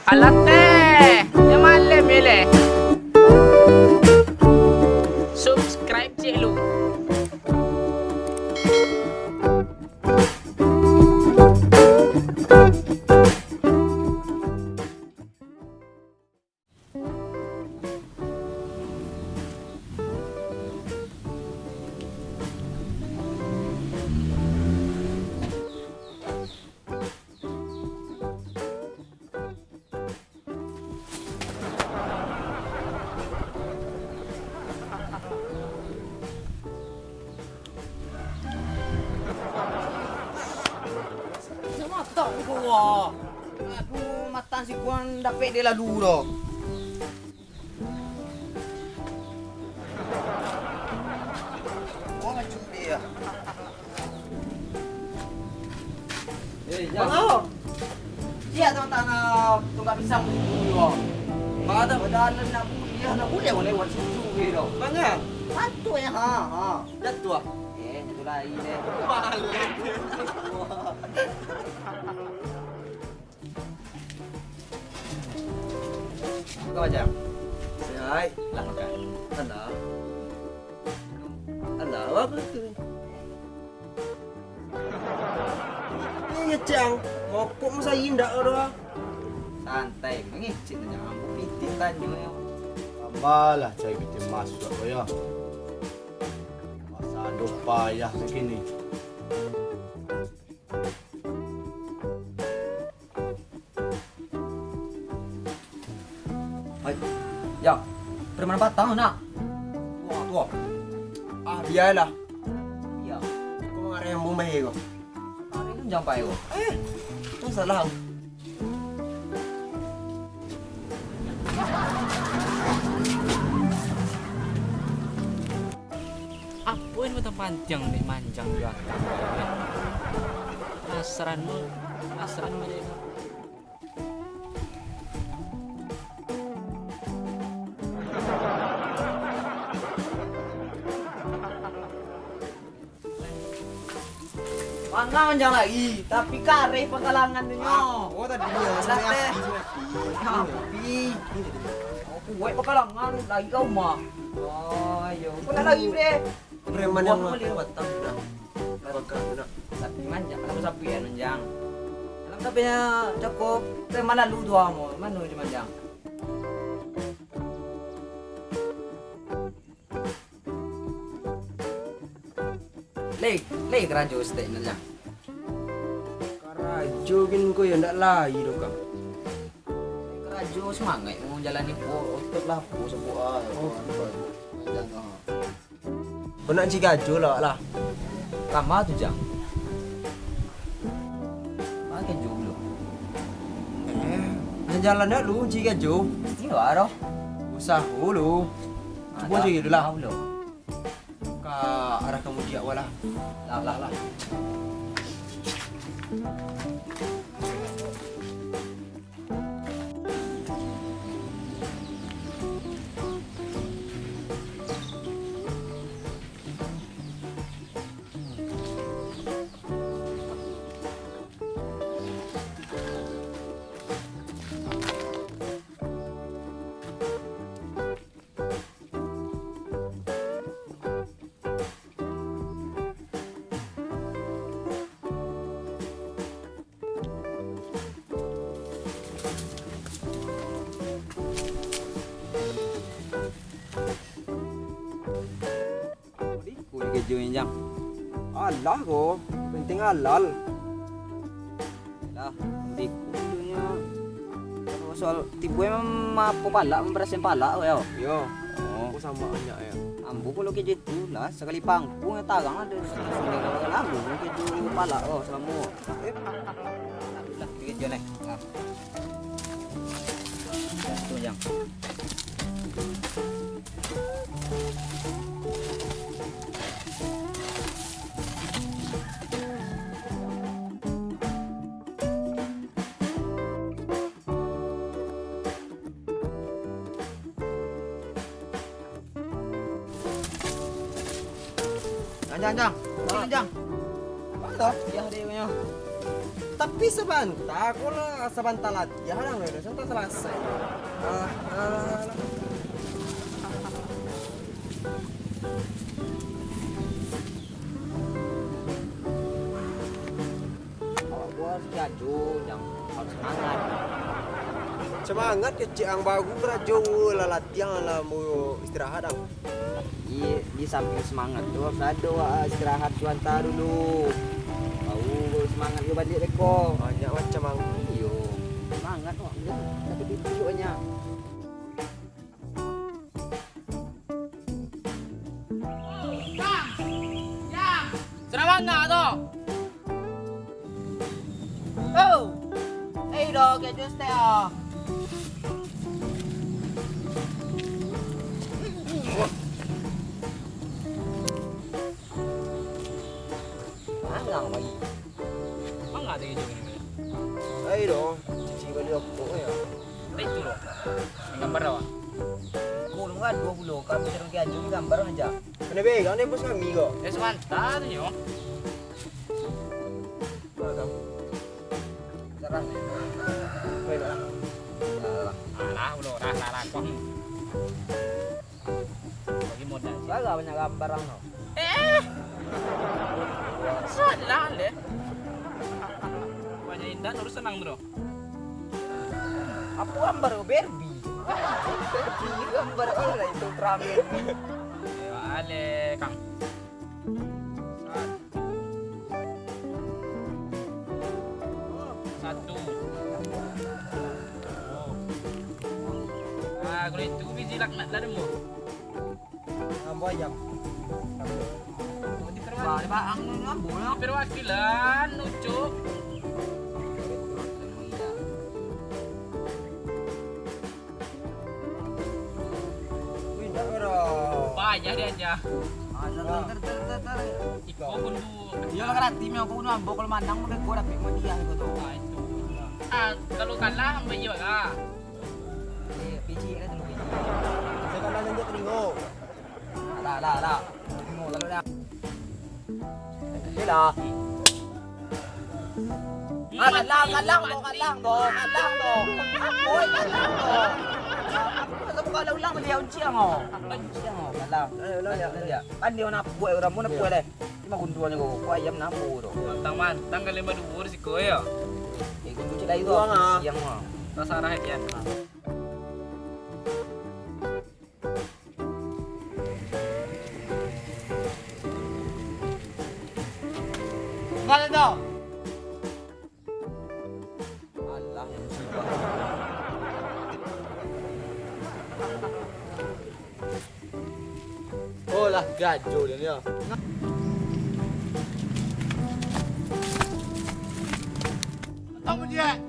Alat teh, yang malam le. Subscribe cik lu. Mata ni gua. Aduh, mata si gua dapat dia lalu dah. Gua macam dia. Bang, dia tanah tunggak pisang dulu. Ada badalan nak dia nak boleh lewat situ dia. Mana? Mantu ya ha. Jatuh. Itu lain deh. Malu. Kau macam? Sai, Lah makan. anda. Anda apa tu? Ini ngecang. Mokok masa indak orang. Santai, mengicit aja ambu pitik tanya ya. Ambalah cai kita masuk apa ya. Masa ada payah begini. Hai. Ya. Permana patang nak? Tua. Ah biarlah. Ya. Kau mengarah yang Bombay kau. Hari kan sampai kok. Itu salah. Apa yang mata panjang nih manjang di atas. Asran mana itu? Mana manjang lagi, tapi kare penggalangan tu nyo. Oh tadi dia Dah sama teh. Tapi aku buat penggalangan lagi kau mah. Oh, ayo. Kau nak lagi deh. Preman yang Buat boleh. batang dah. Bakal dah. Sapi manjang, kalau sapi ya manjang. Kalau sapinya cukup, preman lalu dua mo, mana dia manjang? Leh kerajo stek manjang. Karajo gin ko ya ndak lahi do kang. Kerajo semangat mau jalani po, otot lah po sebuah. Manjang kau. Kau nak cigajo lah. Lama tu jang. Makan jom lu. Jalan dah lu cigajo. Tio aro. Usah lu. Cuba je dulu lah. Lu. Ka arah kamu dia wala. Lah. Ku kejo yang Allah ko. Penting halal. lah di kudunya soal tibu emang apa palak memberasin palak ya. Yo. Oh, Aku sama banyak ya. ambu kalau kejo itu lah sekali pangku yang tarang ada sini kalau ambu kejo palak oh selama. Lah kejo nih. Nah. Tu yang. Jang. Mana? Dia dia punya. tapi sebentar, aku lah sebentar latihan lang loh, sebentar selesai. Awak gua harus jaju, yang harus semangat. Semangat ya cik ang bagu berajo lah latihan lah mau istirahat ang. Di samping semangat tuh harus ada istirahat sebentar dulu. Tahu semangat lu balik deko. Banyak macam ang. Iyo, semangat kok. Tapi itu banyak. Serawang nggak tuh? Oh, dog, get just there. Mangang lagi. Emang nggak ada hijau ini? Dong, cici balik aku ya. Itu loh. Ini gambar apa? Kurang kan 20, kami terus kiaju gambar aja. Kena pegang deh bos kami kok. Ya sebentar yo. Serah. Baiklah. Alah, udah rasa kong. Bagi modal sih. Kagak banyak gambar no. Salah deh. Banyak indah harus senang bro. Apa gambar Barbie? Barbie gambar orang itu terakhir. Ya ale kang. Satu. Ah, kalau itu biji laknat lah demo. Ambo ayam. Balik ang ngambul. Perwakilan nucuk. Windak bro. Banyak dia aja. Ter. Iko kundu. Iya lah kerati mi aku nambok kalau mandang udah gua dapat sama dia gitu. Ah itu. Ah kalau kalah ambil juga kah? Biji kan dulu biji. Sekarang dia telingo. Lah. Tengok lalu dah. Lah. Kalang dong. Oi, kalang dong. Aku kalau ulang dia unciang oh. Unciang oh, kalang. Lihat. Kan dia nak buat orang mana buat deh. Cuma kunduannya kok ayam namu tu. Mantang kali madubur si kau ya. Kundu cila itu siang mah. Rasa rahat ya. Mana tu? Allah yang musibah. Oh lah gajo dia ni. Tahu dia.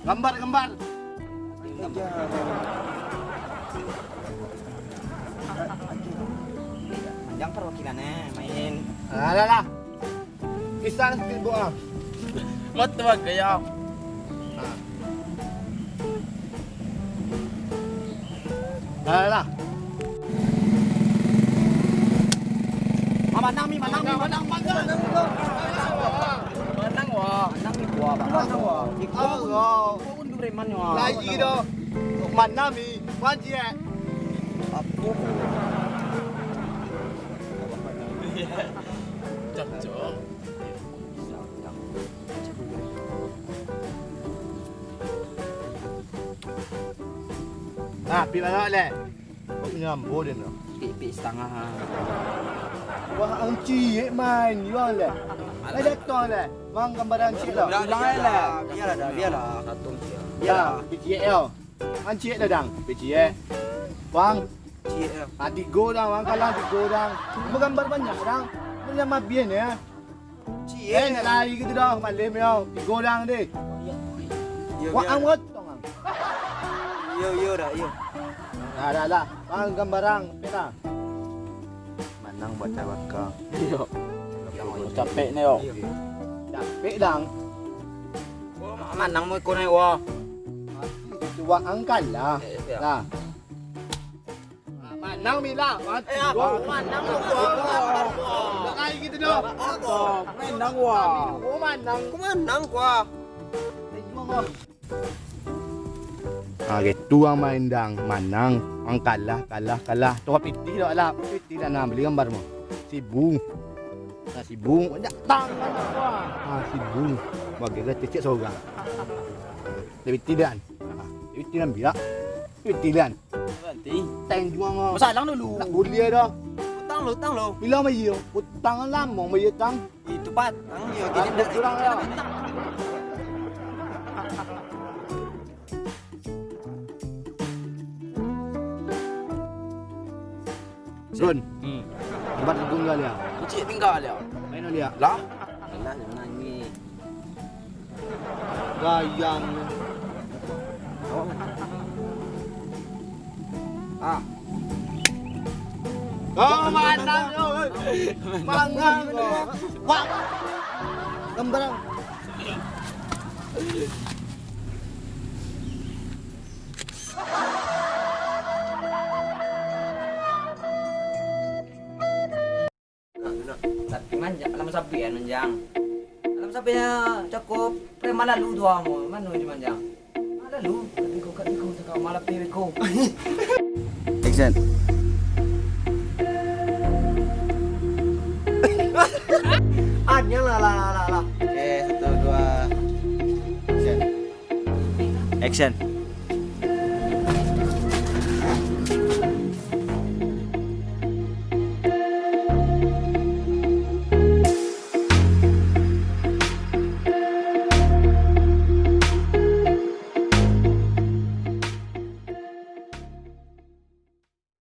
Gambar. Panjang perwakilannya main. Lah. Kisah sikit buah. Mat wag kaya. Lah. Manang mi. Menang wah. Manang mi buah pak. Oh. Kau kundu reman yo. Lagi dah. Mana mi? Wanci eh. Aku. Cocok. Ah, pi mana le? Kau punya ambo dia no. Pi setengah. Wah, angci main yuan le. Ada tu le. Mang gambaran cik lah. Ulang lah. Biarlah. Satu dia. Ya, BGL. Angci dah dang. BGL. Wang, Cik. adik go dah, wang kalang adik go dah. Bergambar banyak dah. Punya mabian ya. Cik. Nak lari gitu dah, malam ya. Go dah deh. Wah, anggot tong. Yo dah. Dah. Wang gambarang, pera. Manang baca baka. Yo. Capek ni yo. Capek dah. Manang mo ko na yo. Tua angkat lah. Ya. Lah. Manang mila. Manang mo ko. kayak gitu dong. Menang wah. Oh, manang. Aku menang kuah. Ah, gitu ang maindang manang. Ang kalah. Tuh piti dah lah. Piti dah nak beli gambar mo. Si Bung. Nah, si Bung. Banyak tangan aku. Ah, si Bung. Bagaimana cecek sorang. Piti dan. Piti dan biak. Piti dan. Berhenti. Teng juga mo. Masalang dulu. Nak bulia dah. Utang lo. Bila mayo, utang lamong mayo tang. Itu pat. Tang yo Gini dah kurang ya. Gun, tempat tunggal ya. Cik tinggal ya. Main dia. Lah. Lah nyanyi. Gayang. Ah. Oh, manang yo. Mangang yo. Wah. Gambarang. Tapi manjang, alam sabi yan manjang. Alam sabi na cukup pre malalu doa mo. Mano di manjang. Malalu, kadi ko taka malapiri ko. Action. Adnya lah. Oke, 1 2 action. Action.